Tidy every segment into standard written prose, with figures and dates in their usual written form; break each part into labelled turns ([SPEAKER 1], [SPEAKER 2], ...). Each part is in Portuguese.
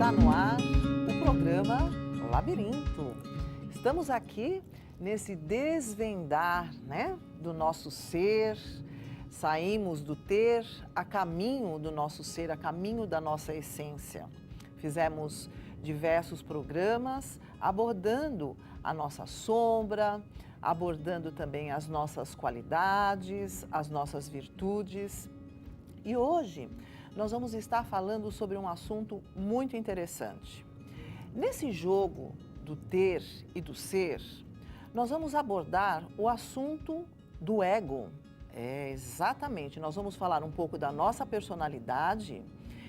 [SPEAKER 1] Está no ar o programa Labirinto. Estamos aqui nesse desvendar, do nosso ser. Saímos do ter a caminho do nosso ser, a caminho da nossa essência. Fizemos diversos programas abordando a nossa sombra, abordando também as nossas qualidades, as nossas virtudes. E hoje nós vamos estar falando sobre um assunto muito interessante. Nesse jogo do ter e do ser, nós vamos abordar o assunto do ego. Exatamente, nós vamos falar um pouco da nossa personalidade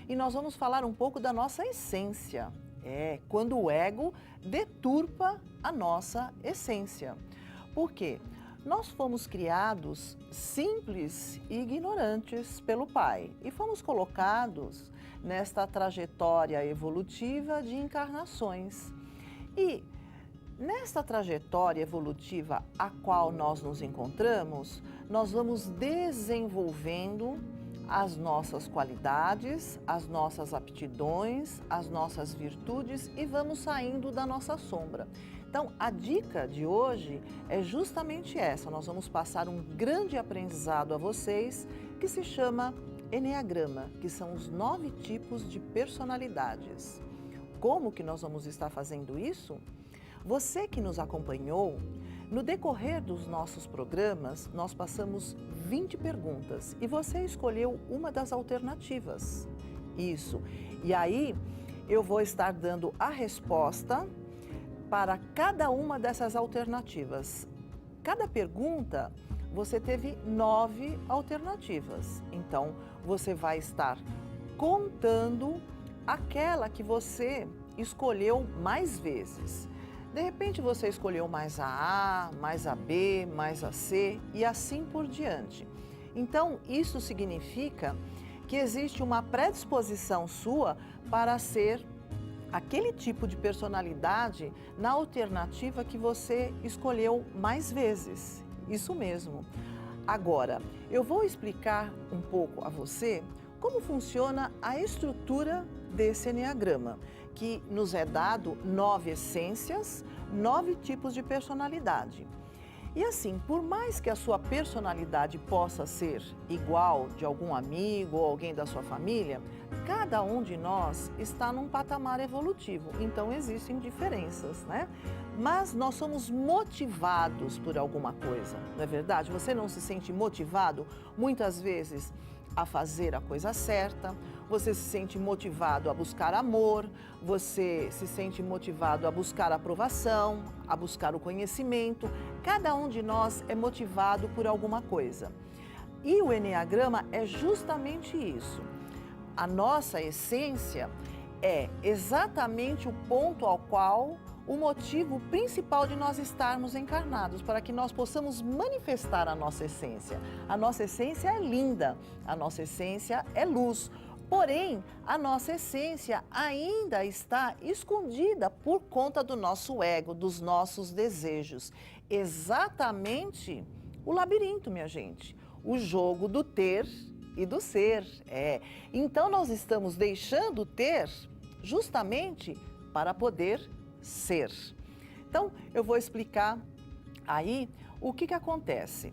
[SPEAKER 1] e nós vamos falar um pouco da nossa essência. Quando o ego deturpa a nossa essência. Por quê? Nós fomos criados simples e ignorantes pelo Pai e fomos colocados nesta trajetória evolutiva de encarnações. E nesta trajetória evolutiva a qual nós nos encontramos, nós vamos desenvolvendo as nossas qualidades, as nossas aptidões, as nossas virtudes e vamos saindo da nossa sombra. Então, a dica de hoje é justamente essa. Nós vamos passar um grande aprendizado a vocês que se chama Eneagrama, que são os 9 tipos de personalidades. Como que nós vamos estar fazendo isso? Você que nos acompanhou, no decorrer dos nossos programas, nós passamos 20 perguntas e você escolheu uma das alternativas. Isso. E aí, eu vou estar dando a resposta para cada uma dessas alternativas. Cada pergunta, você teve 9 alternativas. Então, você vai estar contando aquela que você escolheu mais vezes. De repente, você escolheu mais a A, mais a B, mais a C e assim por diante. Então, isso significa que existe uma predisposição sua para ser aquele tipo de personalidade na alternativa que você escolheu mais vezes. Isso mesmo. Agora, eu vou explicar um pouco a você como funciona a estrutura desse Eneagrama, que nos é dado 9 essências, 9 tipos de personalidade. E assim, por mais que a sua personalidade possa ser igual de algum amigo ou alguém da sua família, cada um de nós está num patamar evolutivo, então existem diferenças, Mas nós somos motivados por alguma coisa, não é verdade? Você não se sente motivado, muitas vezes, a fazer a coisa certa, você se sente motivado a buscar amor, você se sente motivado a buscar aprovação, a buscar o conhecimento. Cada um de nós é motivado por alguma coisa. E o Eneagrama é justamente isso. A nossa essência é exatamente o ponto ao qual o motivo principal de nós estarmos encarnados, para que nós possamos manifestar a nossa essência. A nossa essência é linda, a nossa essência é luz. Porém, a nossa essência ainda está escondida por conta do nosso ego, dos nossos desejos. Exatamente o labirinto, minha gente. O jogo do ter e do ser. Então, nós estamos deixando o ter justamente para poder ser. Então, eu vou explicar aí o que acontece.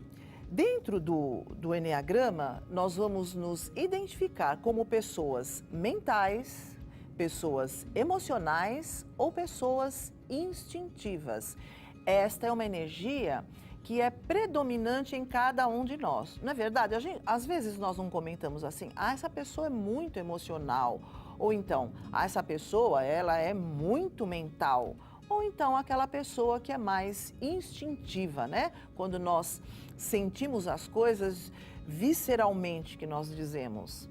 [SPEAKER 1] Dentro do Eneagrama, nós vamos nos identificar como pessoas mentais, pessoas emocionais ou pessoas instintivas. Esta é uma energia que é predominante em cada um de nós. Não é verdade? Às vezes nós não comentamos assim, essa pessoa é muito emocional, ou então, essa pessoa ela é muito mental. Ou então aquela pessoa que é mais instintiva, Quando nós sentimos as coisas visceralmente, que nós dizemos.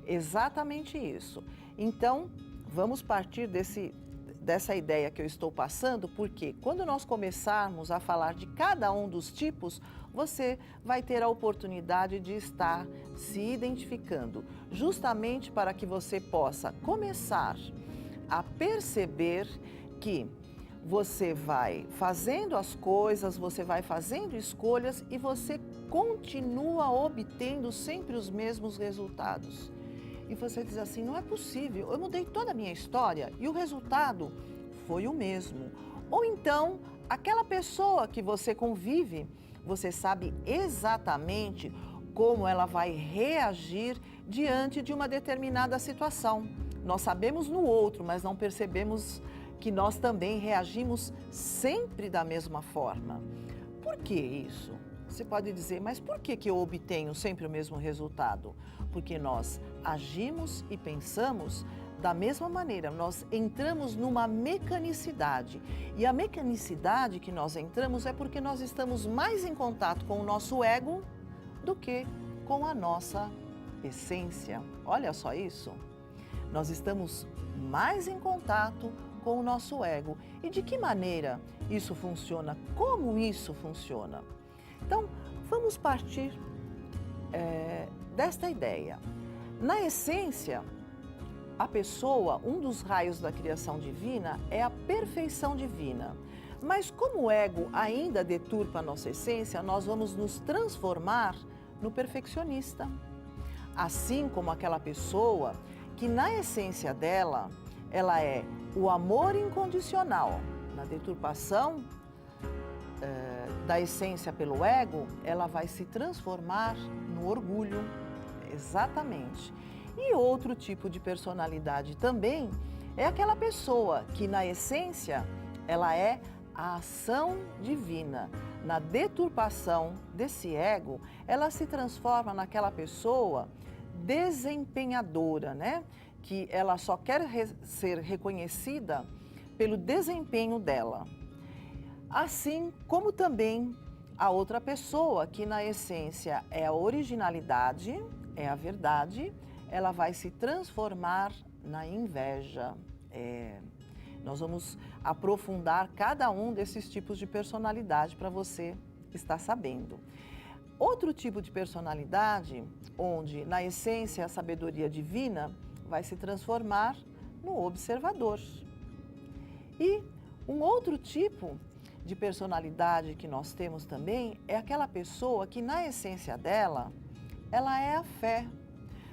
[SPEAKER 1] Exatamente isso. Então, vamos partir dessa ideia que eu estou passando, porque quando nós começarmos a falar de cada um dos tipos, você vai ter a oportunidade de estar se identificando, justamente para que você possa começar a perceber que você vai fazendo as coisas, você vai fazendo escolhas e você continua obtendo sempre os mesmos resultados. e você diz assim, não é possível, eu mudei toda a minha história e o resultado foi o mesmo. Ou então, aquela pessoa que você convive, você sabe exatamente como ela vai reagir diante de uma determinada situação. Nós sabemos no outro, mas não percebemos que nós também reagimos sempre da mesma forma. Por que isso? Você pode dizer, mas por que eu obtenho sempre o mesmo resultado? Porque nós agimos e pensamos da mesma maneira, nós entramos numa mecanicidade. E a mecanicidade que nós entramos é porque nós estamos mais em contato com o nosso ego do que com a nossa essência. Olha só isso. Nós estamos mais em contato com o nosso ego. E de que maneira isso funciona? Como isso funciona? Então, vamos partir desta ideia. Na essência, a pessoa, um dos raios da criação divina é a perfeição divina. Mas como o ego ainda deturpa a nossa essência, nós vamos nos transformar no perfeccionista. Assim como aquela pessoa que na essência dela, ela é o amor incondicional. Na deturpação da essência pelo ego, ela vai se transformar no orgulho. Exatamente. E outro tipo de personalidade também é aquela pessoa que na essência ela é a ação divina. Na deturpação desse ego, ela se transforma naquela pessoa desempenhadora, né? Que ela só quer ser reconhecida pelo desempenho dela. Assim como também a outra pessoa que na essência é a originalidade, é a verdade, ela vai se transformar na inveja. Nós vamos aprofundar cada um desses tipos de personalidade para você estar sabendo. Outro tipo de personalidade, onde na essência a sabedoria divina vai se transformar no observador. E um outro tipo de personalidade que nós temos também é aquela pessoa que na essência dela, ela é a fé.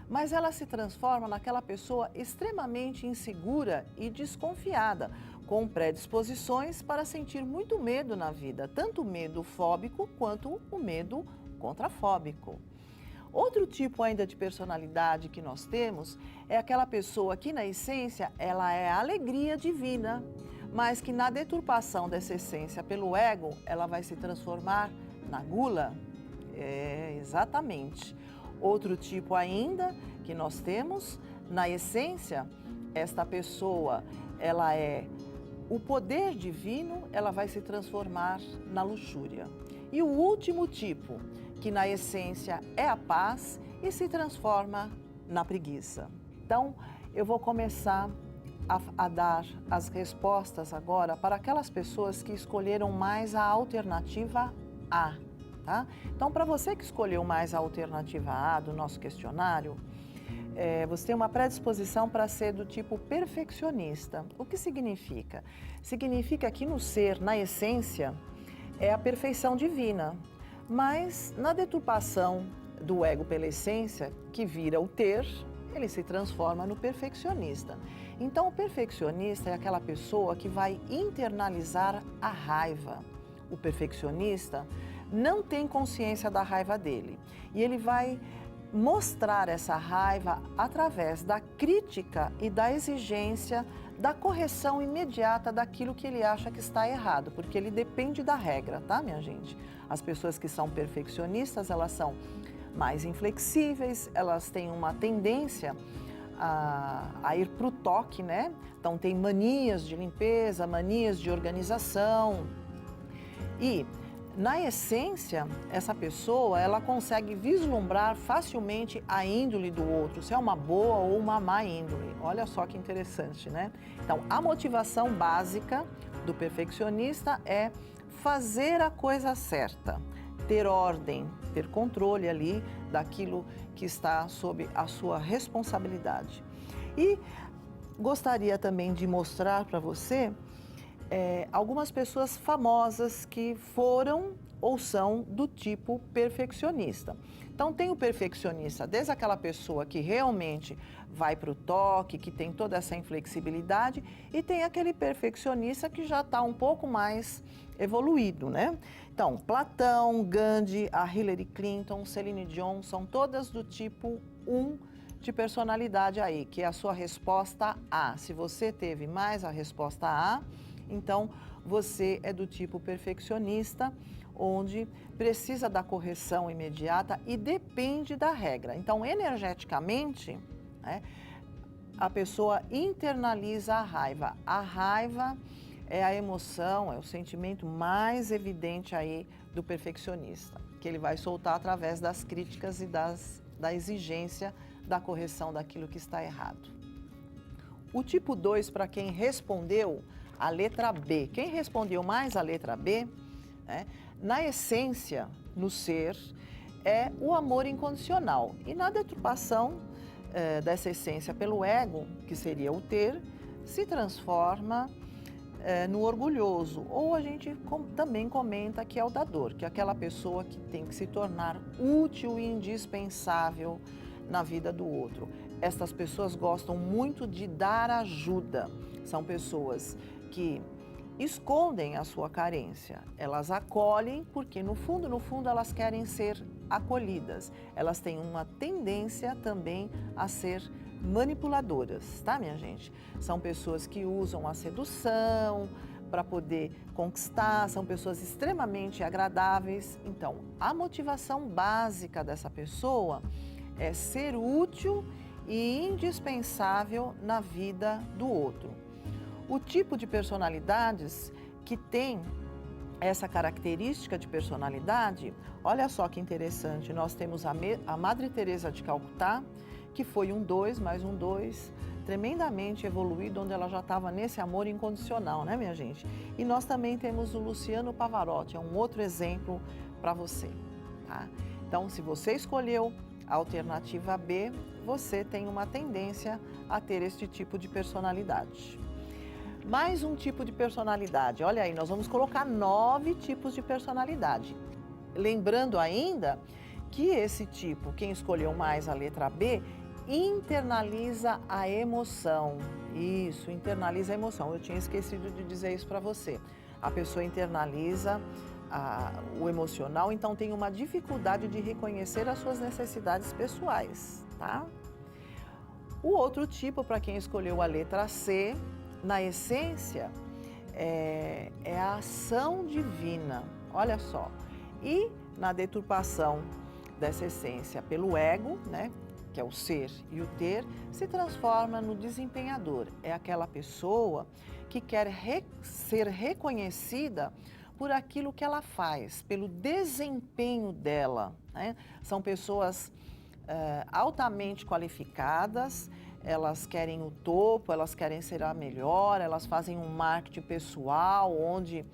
[SPEAKER 1] Mas ela se transforma naquela pessoa extremamente insegura e desconfiada, com predisposições para sentir muito medo na vida, tanto o medo fóbico quanto o medo contrafóbico. Outro tipo ainda de personalidade que nós temos é aquela pessoa que na essência ela é a alegria divina, mas que na deturpação dessa essência pelo ego, ela vai se transformar na gula. Exatamente. Outro tipo ainda que nós temos, na essência, esta pessoa, ela é o poder divino, ela vai se transformar na luxúria. E o último tipo, que na essência é a paz e se transforma na preguiça. Então, eu vou começar a dar as respostas agora para aquelas pessoas que escolheram mais a alternativa A. Tá? Então, para você que escolheu mais a alternativa A do nosso questionário, você tem uma predisposição para ser do tipo perfeccionista. O que significa? Significa que no ser, na essência, é a perfeição divina, mas na deturpação do ego pela essência, que vira o ter, ele se transforma no perfeccionista. Então, o perfeccionista é aquela pessoa que vai internalizar a raiva. O perfeccionista não tem consciência da raiva dele. E ele vai mostrar essa raiva através da crítica e da exigência da correção imediata daquilo que ele acha que está errado, porque ele depende da regra, tá, minha gente? As pessoas que são perfeccionistas, elas são mais inflexíveis, elas têm uma tendência a ir para o toque, né? Então, tem manias de limpeza, manias de organização. E na essência, essa pessoa, ela consegue vislumbrar facilmente a índole do outro, se é uma boa ou uma má índole. Olha só que interessante, né? Então, a motivação básica do perfeccionista é fazer a coisa certa, ter ordem, ter controle ali daquilo que está sob a sua responsabilidade. E gostaria também de mostrar para você algumas pessoas famosas que foram ou são do tipo perfeccionista. Então, tem o perfeccionista, desde aquela pessoa que realmente vai para o toque, que tem toda essa inflexibilidade, e tem aquele perfeccionista que já está um pouco mais evoluído, né? Então, Platão, Gandhi, a Hillary Clinton, Celine Dion, são todas do tipo 1 de personalidade aí, que é a sua resposta A. Se você teve mais a resposta A, então você é do tipo perfeccionista, onde precisa da correção imediata e depende da regra. Então, energeticamente, né, a pessoa internaliza a raiva. A raiva é a emoção, é o sentimento mais evidente aí do perfeccionista, que ele vai soltar através das críticas e da exigência da correção daquilo que está errado. O tipo 2, para quem respondeu a letra B. Quem respondeu mais a letra B, né, na essência, no ser, é o amor incondicional. E na deturpação dessa essência pelo ego, que seria o ter, se transforma no orgulhoso. Ou a gente também comenta que é o dador, que é aquela pessoa que tem que se tornar útil e indispensável na vida do outro. Estas pessoas gostam muito de dar ajuda. São pessoas que escondem a sua carência. Elas acolhem porque, no fundo, elas querem ser acolhidas. Elas têm uma tendência também a ser manipuladoras, tá, minha gente? São pessoas que usam a sedução para poder conquistar, são pessoas extremamente agradáveis. Então, a motivação básica dessa pessoa é ser útil e indispensável na vida do outro. O tipo de personalidades que tem essa característica de personalidade, olha só que interessante, nós temos a Madre Teresa de Calcutá, que foi um 2, mais um 2, tremendamente evoluído, onde ela já estava nesse amor incondicional, né, minha gente? E nós também temos o Luciano Pavarotti, é um outro exemplo para você, tá? Então, se você escolheu a alternativa B, você tem uma tendência a ter este tipo de personalidade. Mais um tipo de personalidade. Olha aí, nós vamos colocar 9 tipos de personalidade. Lembrando ainda que esse tipo, quem escolheu mais a letra B, internaliza a emoção. Isso, internaliza a emoção. Eu tinha esquecido de dizer isso para você. A pessoa internaliza o emocional, então tem uma dificuldade de reconhecer as suas necessidades pessoais, tá? O outro tipo, para quem escolheu a letra C, na essência, é a ação divina, olha só. E na deturpação dessa essência pelo ego, né, que é o ser e o ter, se transforma no desempenhador. É aquela pessoa que quer ser reconhecida por aquilo que ela faz, pelo desempenho dela, né? São pessoas altamente qualificadas, elas querem o topo, elas querem ser a melhor, elas fazem um marketing pessoal, onde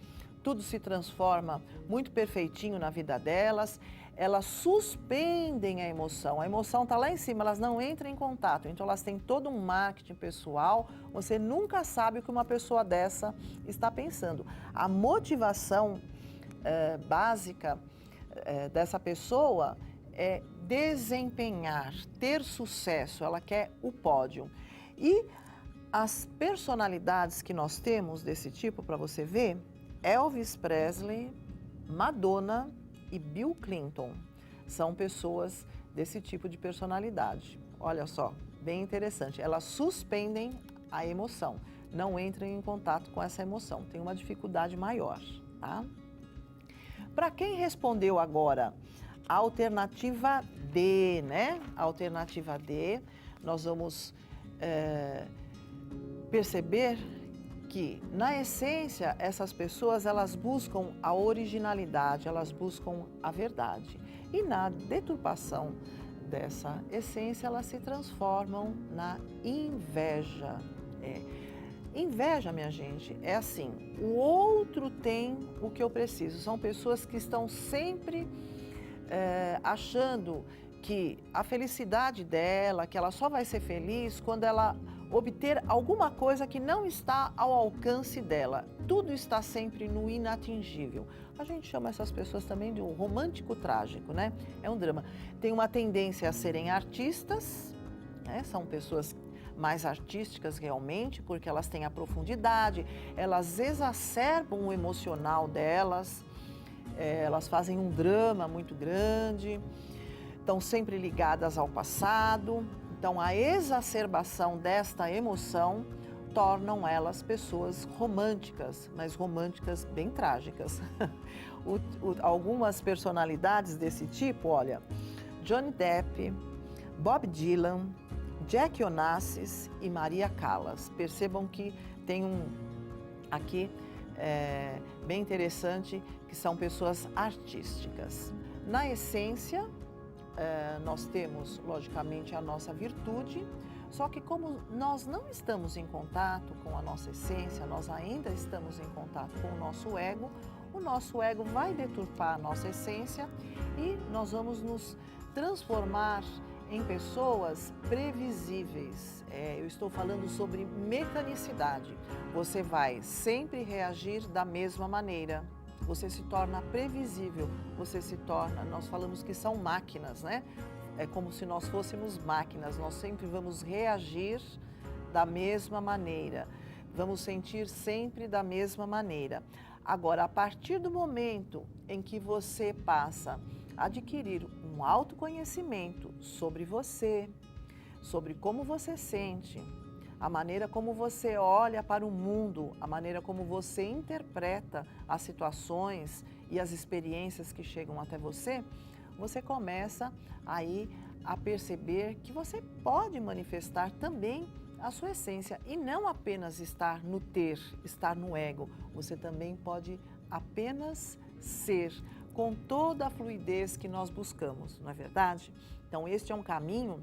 [SPEAKER 1] tudo se transforma muito perfeitinho na vida delas. Elas suspendem a emoção está lá em cima, elas não entram em contato, então elas têm todo um marketing pessoal, você nunca sabe o que uma pessoa dessa está pensando. A motivação básica dessa pessoa é desempenhar, ter sucesso, ela quer o pódio. E as personalidades que nós temos desse tipo, para você ver, Elvis Presley, Madonna e Bill Clinton são pessoas desse tipo de personalidade. Olha só, bem interessante. Elas suspendem a emoção, não entram em contato com essa emoção, tem uma dificuldade maior, tá? Para quem respondeu agora a alternativa D, né? A alternativa D, nós vamos perceber que, na essência, essas pessoas, elas buscam a originalidade, elas buscam a verdade. E na deturpação dessa essência, elas se transformam na inveja. Inveja, minha gente, é assim, o outro tem o que eu preciso. São pessoas que estão sempre achando que a felicidade dela, que ela só vai ser feliz quando ela obter alguma coisa que não está ao alcance dela. Tudo está sempre no inatingível. A gente chama essas pessoas também de um romântico trágico, né? É um drama. Tem uma tendência a serem artistas, né? São pessoas mais artísticas realmente, porque elas têm a profundidade, elas exacerbam o emocional delas, elas fazem um drama muito grande, estão sempre ligadas ao passado. Então, a exacerbação desta emoção tornam elas pessoas românticas, mas românticas bem trágicas. Algumas personalidades desse tipo, olha, Johnny Depp, Bob Dylan, Jack Onassis e Maria Callas. Percebam que tem aqui bem interessante, que são pessoas artísticas. Na essência, nós temos, logicamente, a nossa virtude, só que como nós não estamos em contato com a nossa essência, nós ainda estamos em contato com o nosso ego vai deturpar a nossa essência e nós vamos nos transformar em pessoas previsíveis. Eu estou falando sobre mecanicidade. Você vai sempre reagir da mesma maneira. Você se torna previsível, nós falamos que são máquinas, né? É como se nós fôssemos máquinas, nós sempre vamos reagir da mesma maneira, vamos sentir sempre da mesma maneira. Agora, a partir do momento em que você passa a adquirir um autoconhecimento sobre você, sobre como você sente, a maneira como você olha para o mundo, a maneira como você interpreta as situações e as experiências que chegam até você, você começa aí a perceber que você pode manifestar também a sua essência e não apenas estar no ter, estar no ego. Você também pode apenas ser com toda a fluidez que nós buscamos, não é verdade? Então, este é um caminho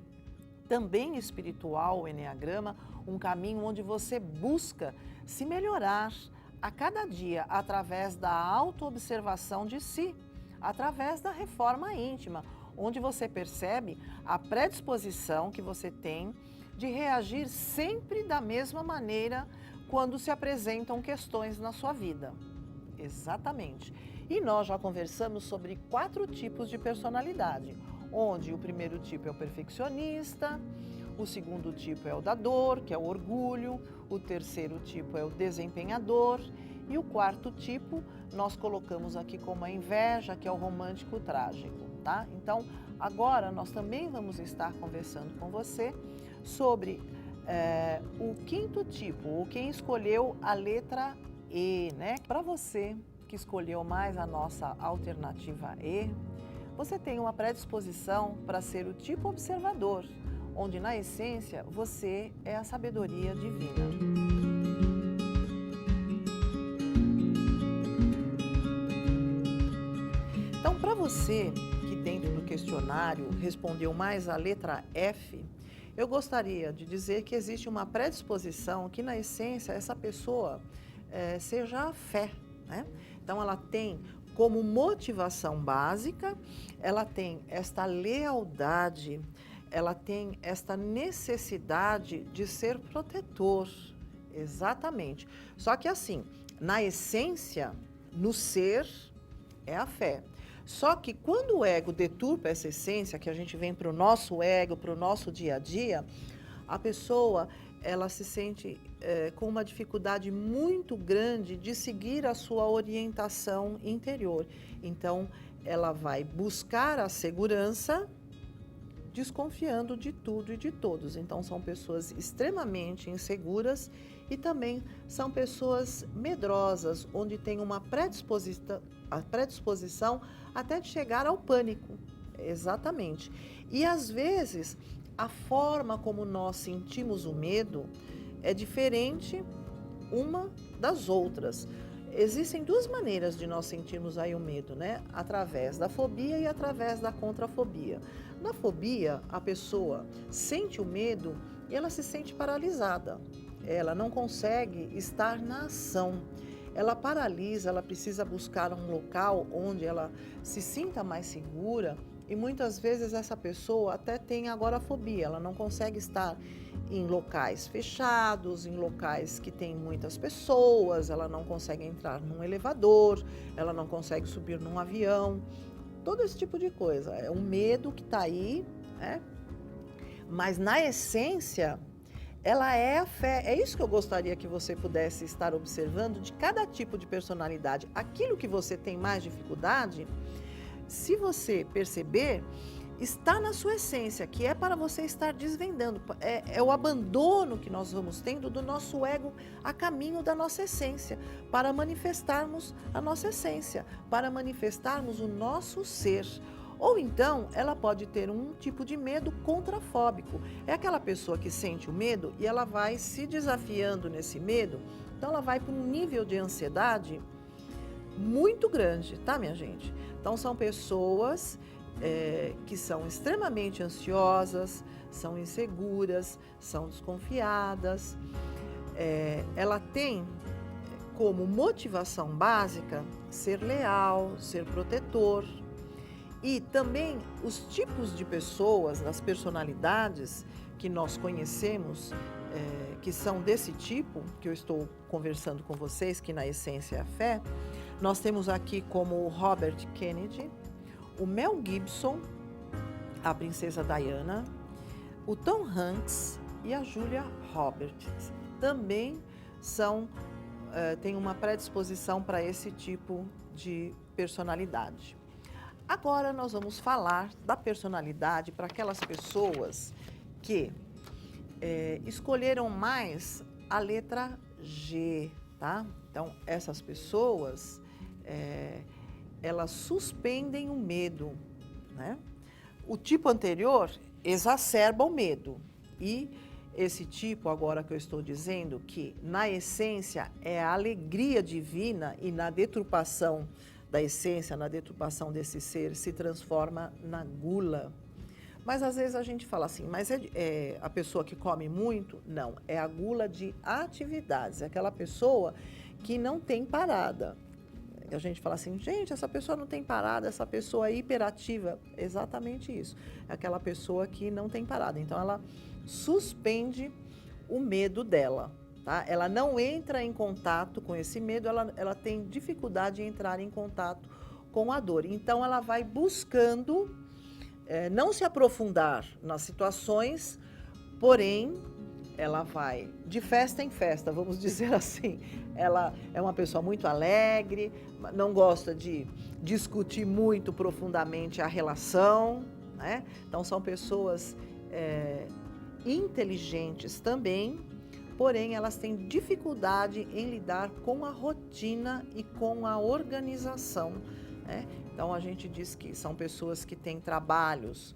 [SPEAKER 1] também espiritual, o Eneagrama, um caminho onde você busca se melhorar a cada dia através da autoobservação de si, através da reforma íntima, onde você percebe a predisposição que você tem de reagir sempre da mesma maneira quando se apresentam questões na sua vida. Exatamente. E nós já conversamos sobre 4 tipos de personalidade, onde o primeiro tipo é o perfeccionista, o segundo tipo é o dador, que é o orgulho, o terceiro tipo é o desempenhador e o quarto tipo nós colocamos aqui como a inveja, que é o romântico trágico, tá? Então, agora nós também vamos estar conversando com você sobre o quinto tipo, ou quem escolheu a letra E, né? Para você que escolheu mais a nossa alternativa E, você tem uma predisposição para ser o tipo observador, onde na essência você é a sabedoria divina. Então, para você que dentro do questionário respondeu mais a letra F, eu gostaria de dizer que existe uma predisposição que na essência essa pessoa seja a fé, né? Então, ela tem como motivação básica, ela tem esta lealdade, ela tem esta necessidade de ser protetor, exatamente. Só que assim, na essência, no ser, é a fé. Só que quando o ego deturpa essa essência, que a gente vem para o nosso ego, para o nosso dia a dia, a pessoa ela se sente com uma dificuldade muito grande de seguir a sua orientação interior. Então, ela vai buscar a segurança desconfiando de tudo e de todos. Então, são pessoas extremamente inseguras e também são pessoas medrosas, onde tem uma predisposição até de chegar ao pânico. Exatamente. E, às vezes, a forma como nós sentimos o medo é diferente uma das outras. Existem 2 maneiras de nós sentirmos aí o medo, né? Através da fobia e através da contrafobia. Na fobia, a pessoa sente o medo e ela se sente paralisada. Ela não consegue estar na ação. Ela paralisa, ela precisa buscar um local onde ela se sinta mais segura E muitas vezes essa pessoa até tem agorafobia, ela não consegue estar em locais fechados, em locais que tem muitas pessoas, ela não consegue entrar num elevador, ela não consegue subir num avião, todo esse tipo de coisa. É um medo que está aí, né? Mas na essência, ela é a fé. É isso que eu gostaria que você pudesse estar observando de cada tipo de personalidade. Aquilo que você tem mais dificuldade, se você perceber, está na sua essência, que é para você estar desvendando. É o abandono que nós vamos tendo do nosso ego a caminho da nossa essência, para manifestarmos a nossa essência, para manifestarmos o nosso ser. Ou então, ela pode ter um tipo de medo contrafóbico. É aquela pessoa que sente o medo e ela vai se desafiando nesse medo, então ela vai para um nível de ansiedade muito grande, tá, minha gente? Então, são pessoas que são extremamente ansiosas, são inseguras, são desconfiadas. Ela tem como motivação básica ser leal, ser protetor. E também os tipos de pessoas, as personalidades que nós conhecemos, que são desse tipo, que eu estou conversando com vocês, que na essência é a fé, nós temos aqui como o Robert Kennedy, o Mel Gibson, a princesa Diana, o Tom Hanks e a Julia Roberts. Também têm uma predisposição para esse tipo de personalidade. Agora nós vamos falar da personalidade para aquelas pessoas que escolheram mais a letra G, tá? Então, essas pessoas, elas suspendem o medo, né? O tipo anterior exacerba o medo e esse tipo agora que eu estou dizendo, que na essência é a alegria divina e na deturpação da essência, na deturpação desse ser, se transforma na gula. Mas às vezes a gente fala assim, mas é a pessoa que come muito? Não, é a gula de atividades, é aquela pessoa que não tem parada. A gente fala assim, gente, essa pessoa não tem parada, essa pessoa é hiperativa. Exatamente isso, é aquela pessoa que não tem parada. Então ela suspende o medo dela. Tá? Ela não entra em contato com esse medo, ela tem dificuldade em entrar em contato com a dor. Então, ela vai buscando não se aprofundar nas situações, porém, ela vai de festa em festa, vamos dizer assim. Ela é uma pessoa muito alegre, não gosta de discutir muito profundamente a relação, né? Então, são pessoas inteligentes também, porém, elas têm dificuldade em lidar com a rotina e com a organização, né? Então, a gente diz que são pessoas que têm trabalhos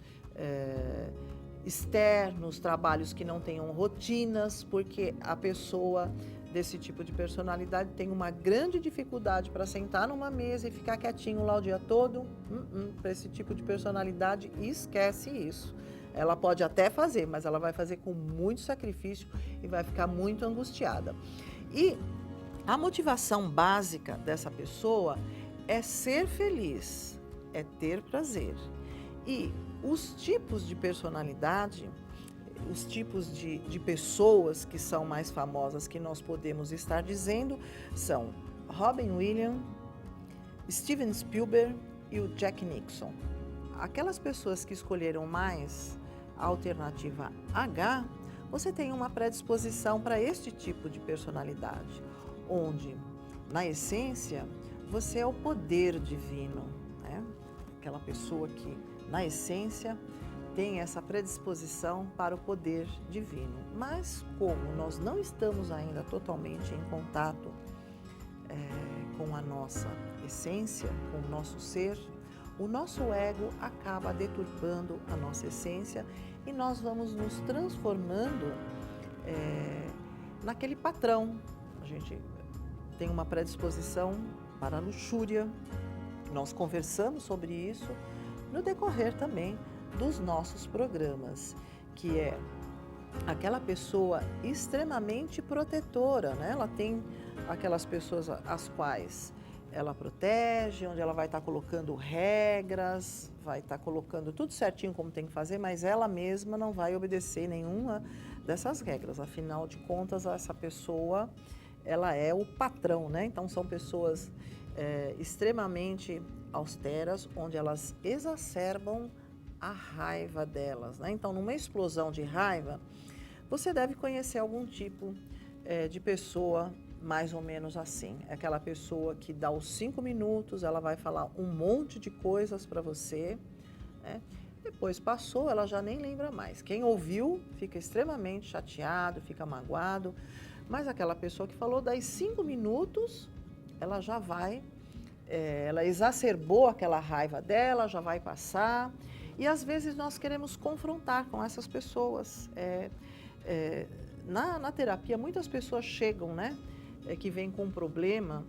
[SPEAKER 1] externos, trabalhos que não tenham rotinas, porque a pessoa desse tipo de personalidade tem uma grande dificuldade para sentar numa mesa e ficar quietinho lá o dia todo. Para esse tipo de personalidade, esquece isso. Ela pode até fazer, mas ela vai fazer com muito sacrifício e vai ficar muito angustiada. E a motivação básica dessa pessoa é ser feliz, é ter prazer. E os tipos de personalidade, os tipos de pessoas que são mais famosas que nós podemos estar dizendo são Robin Williams, Steven Spielberg e o Jack Nicholson. Aquelas pessoas que escolheram mais a alternativa H, você tem uma predisposição para este tipo de personalidade, onde, na essência, você é o poder divino, né? Aquela pessoa que, na essência, tem essa predisposição para o poder divino. Mas, como nós não estamos ainda totalmente em contato com a nossa essência, com o nosso ser, o nosso ego acaba deturpando a nossa essência e nós vamos nos transformando naquele patrão. A gente tem uma predisposição para a luxúria. Nós conversamos sobre isso no decorrer também dos nossos programas, que é aquela pessoa extremamente protetora, né? Ela tem aquelas pessoas às quais ela protege, onde ela vai estar colocando regras, vai estar colocando tudo certinho como tem que fazer, mas ela mesma não vai obedecer nenhuma dessas regras. Afinal de contas, essa pessoa, ela é o patrão, né? Então, são pessoas extremamente austeras, onde elas exacerbam a raiva delas, né? Então, numa explosão de raiva, você deve conhecer algum tipo de pessoa mais ou menos assim. É aquela pessoa que dá os 5 minutos, ela vai falar um monte de coisas para você, né? Depois passou, ela já nem lembra mais. Quem ouviu fica extremamente chateado, fica magoado, mas aquela pessoa que falou, daí 5 minutos, ela já vai, ela exacerbou aquela raiva dela, já vai passar. E às vezes nós queremos confrontar com essas pessoas. Na terapia, muitas pessoas chegam, né, que vêm com problema,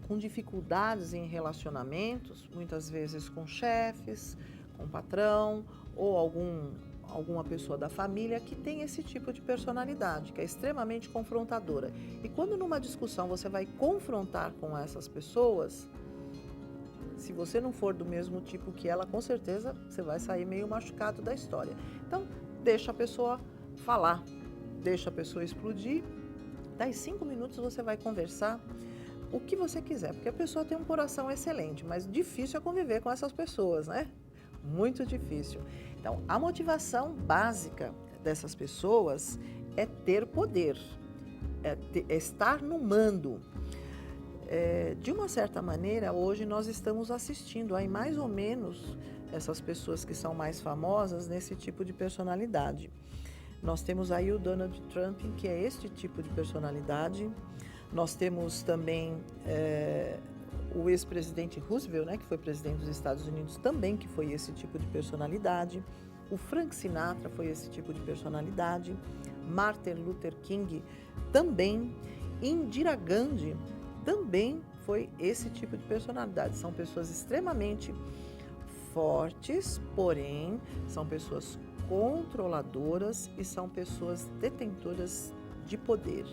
[SPEAKER 1] com dificuldades em relacionamentos, muitas vezes com chefes, com patrão ou alguma pessoa da família que tem esse tipo de personalidade, que é extremamente confrontadora. E quando numa discussão você vai confrontar com essas pessoas, se você não for do mesmo tipo que ela, com certeza você vai sair meio machucado da história. Então, deixa a pessoa falar, deixa a pessoa explodir, daí 5 minutos você vai conversar o que você quiser, porque a pessoa tem um coração excelente, mas difícil é conviver com essas pessoas, né? Muito difícil. Então, a motivação básica dessas pessoas é ter poder, é estar no mando. De uma certa maneira, hoje nós estamos assistindo aí mais ou menos essas pessoas que são mais famosas nesse tipo de personalidade. Nós temos aí o Donald Trump, que é este tipo de personalidade. Nós temos também o ex-presidente Roosevelt, né, que foi presidente dos Estados Unidos, também que foi esse tipo de personalidade. O Frank Sinatra foi esse tipo de personalidade. Martin Luther King também. Indira Gandhi também foi esse tipo de personalidade. São pessoas extremamente fortes, porém são pessoas controladoras e são pessoas detentoras de poder.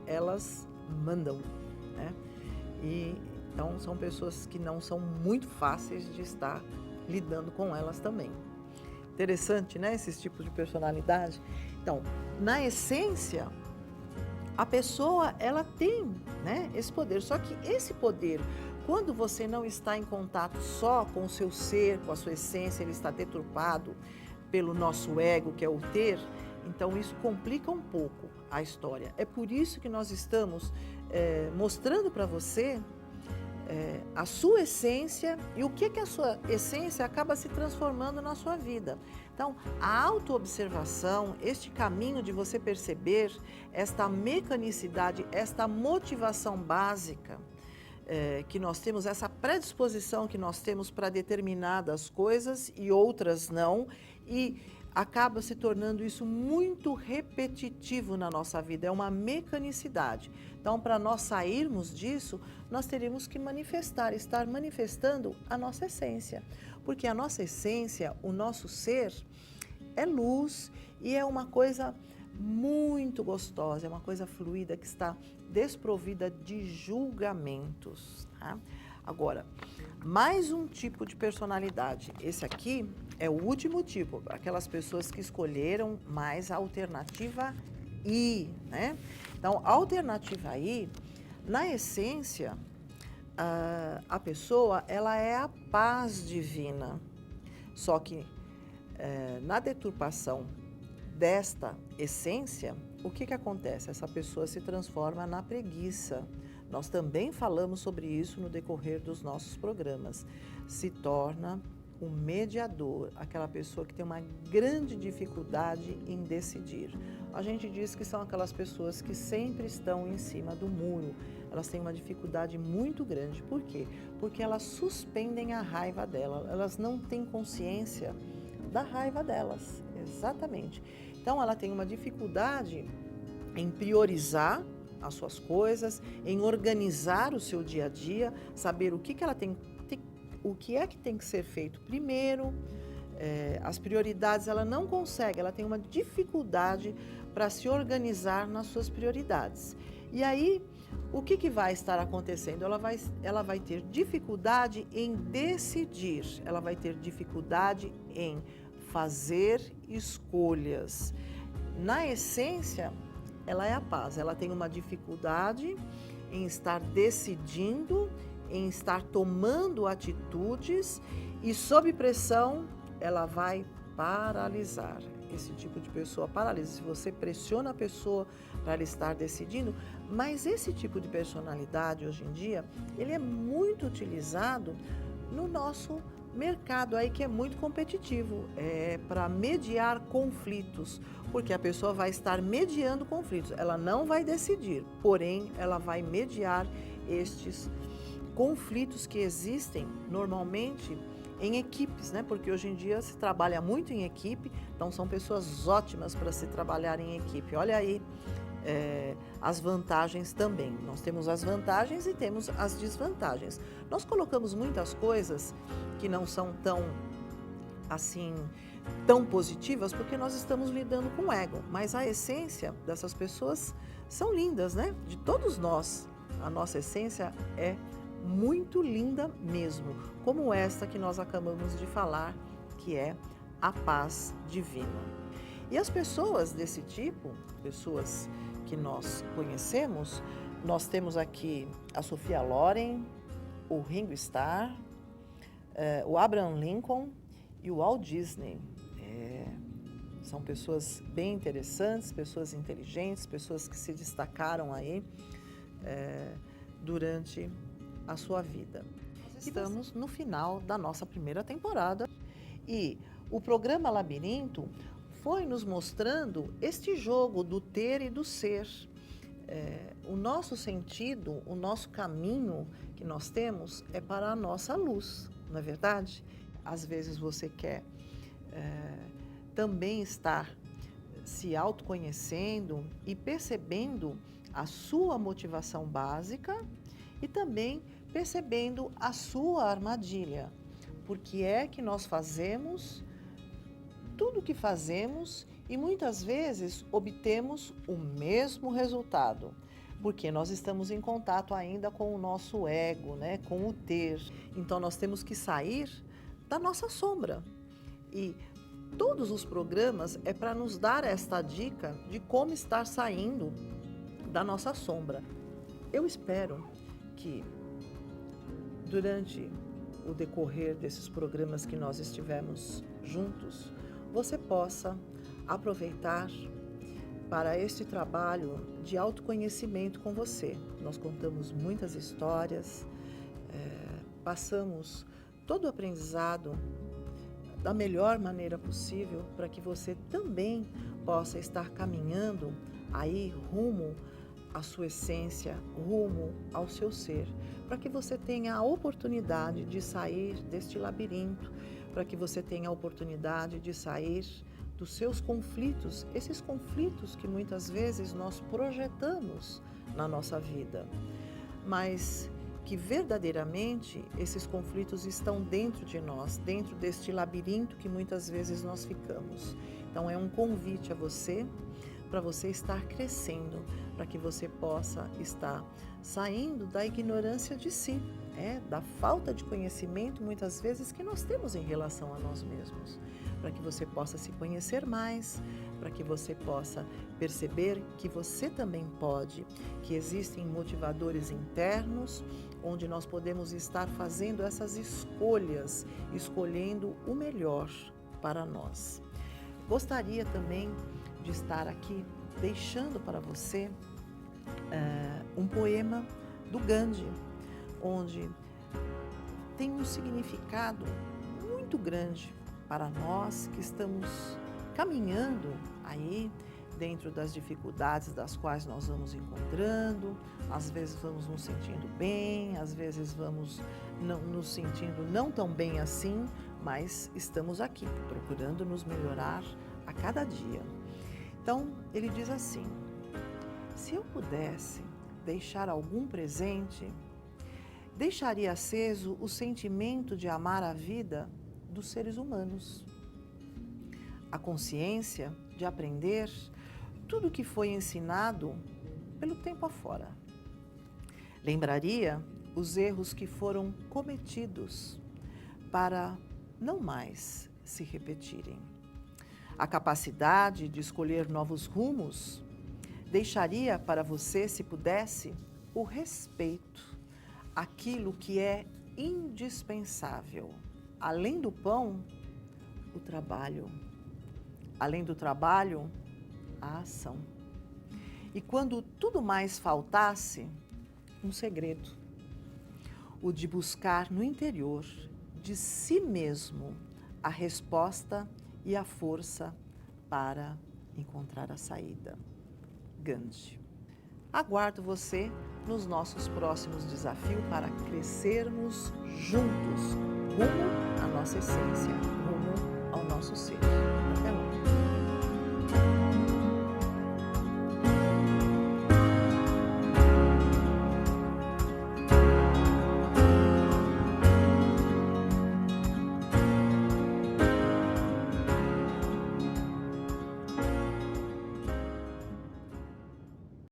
[SPEAKER 1] Elas mandam, né? E então são pessoas que não são muito fáceis de estar lidando com elas também. Interessante, né? Esses tipos de personalidade. Então, na essência, a pessoa, ela tem, né, esse poder. Só que esse poder, quando você não está em contato só com o seu ser, com a sua essência, ele está deturpado pelo nosso ego, que é o ter, então isso complica um pouco a história. É por isso que nós estamos mostrando para você a sua essência e o que a sua essência acaba se transformando na sua vida. Então, a autoobservação, este caminho de você perceber esta mecanicidade, esta motivação básica que nós temos, essa predisposição que nós temos para determinadas coisas e outras não, e acaba se tornando isso muito repetitivo na nossa vida, é uma mecanicidade. Então, para nós sairmos disso, nós teríamos que estar manifestando a nossa essência, porque a nossa essência, o nosso ser, é luz e é uma coisa muito gostosa, é uma coisa fluida que está desprovida de julgamentos, tá? Agora, mais um tipo de personalidade. Esse aqui é o último tipo, aquelas pessoas que escolheram mais a alternativa I, né? Então, a alternativa I, na essência, a pessoa, ela é a paz divina. Só que na deturpação desta essência, o que acontece? Essa pessoa se transforma na preguiça. Nós também falamos sobre isso no decorrer dos nossos programas. Se torna um mediador, aquela pessoa que tem uma grande dificuldade em decidir. A gente diz que são aquelas pessoas que sempre estão em cima do muro. Elas têm uma dificuldade muito grande. Por quê? Porque elas suspendem a raiva dela. Elas não têm consciência da raiva delas. Exatamente. Então, ela tem uma dificuldade em priorizar as suas coisas, em organizar o seu dia a dia, saber o que ela tem, o que é que tem que ser feito primeiro. As prioridades ela não consegue, ela tem uma dificuldade para se organizar nas suas prioridades. E aí o que vai estar acontecendo? Ela vai ter dificuldade em decidir, ela vai ter dificuldade em fazer escolhas. Na essência, ela é a paz, ela tem uma dificuldade em estar decidindo, em estar tomando atitudes e sob pressão ela vai paralisar. Esse tipo de pessoa paralisa. Se você pressiona a pessoa para ela estar decidindo, mas esse tipo de personalidade hoje em dia, ele é muito utilizado no nosso mercado aí que é muito competitivo, para mediar conflitos, porque a pessoa vai estar mediando conflitos, ela não vai decidir, porém ela vai mediar estes conflitos que existem normalmente em equipes, né? Porque hoje em dia se trabalha muito em equipe, então são pessoas ótimas para se trabalhar em equipe. Olha aí as vantagens também. Nós temos as vantagens e temos as desvantagens. Nós colocamos muitas coisas que não são tão positivas porque nós estamos lidando com o ego, mas a essência dessas pessoas são lindas, né? De todos nós, a nossa essência é muito linda mesmo, como esta que nós acabamos de falar, que é a paz divina. E as pessoas desse tipo, pessoas que nós conhecemos, nós temos aqui a Sophia Loren, o Ringo Starr, o Abraham Lincoln e o Walt Disney. São pessoas bem interessantes, pessoas inteligentes, pessoas que se destacaram aí durante a sua vida. Estamos no final da nossa primeira temporada e o programa Labirinto foi nos mostrando este jogo do ter e do ser. O nosso sentido, o nosso caminho que nós temos é para a nossa luz, não é verdade? Às vezes você quer também estar se autoconhecendo e percebendo a sua motivação básica e também percebendo a sua armadilha. Porque é que nós fazemos tudo o que fazemos e muitas vezes obtemos o mesmo resultado, porque nós estamos em contato ainda com o nosso ego, né? Com o ter. Então nós temos que sair da nossa sombra. E todos os programas é para nos dar esta dica de como estar saindo da nossa sombra. Eu espero que durante o decorrer desses programas que nós estivemos juntos, você possa aproveitar para este trabalho de autoconhecimento com você. Nós contamos muitas histórias, passamos todo o aprendizado da melhor maneira possível para que você também possa estar caminhando aí rumo à sua essência, rumo ao seu ser, para que você tenha a oportunidade de sair deste labirinto, para que você tenha a oportunidade de sair dos seus conflitos, esses conflitos que muitas vezes nós projetamos na nossa vida, mas que verdadeiramente esses conflitos estão dentro de nós, dentro deste labirinto que muitas vezes nós ficamos. Então é um convite a você, para você estar crescendo, para que você possa estar saindo da ignorância de si, da falta de conhecimento muitas vezes que nós temos em relação a nós mesmos, para que você possa se conhecer mais, para que você possa perceber que você também pode, que existem motivadores internos, onde nós podemos estar fazendo essas escolhas, escolhendo o melhor para nós. Gostaria também de estar aqui deixando para você um poema do Gandhi, onde tem um significado muito grande para nós que estamos caminhando aí dentro das dificuldades das quais nós vamos encontrando. Às vezes vamos nos sentindo bem, às vezes vamos nos sentindo não tão bem assim, mas estamos aqui procurando nos melhorar a cada dia. Então, ele diz assim: se eu pudesse deixar algum presente, deixaria aceso o sentimento de amar a vida dos seres humanos, a consciência de aprender tudo o que foi ensinado pelo tempo afora. Lembraria os erros que foram cometidos para não mais se repetirem. A capacidade de escolher novos rumos deixaria para você, se pudesse, o respeito, aquilo que é indispensável. Além do pão, o trabalho. Além do trabalho, a ação. E quando tudo mais faltasse, um segredo. O de buscar no interior de si mesmo a resposta e a força para encontrar a saída. Gandhi. Aguardo você nos nossos próximos desafios para crescermos juntos, rumo à nossa essência, rumo ao nosso ser.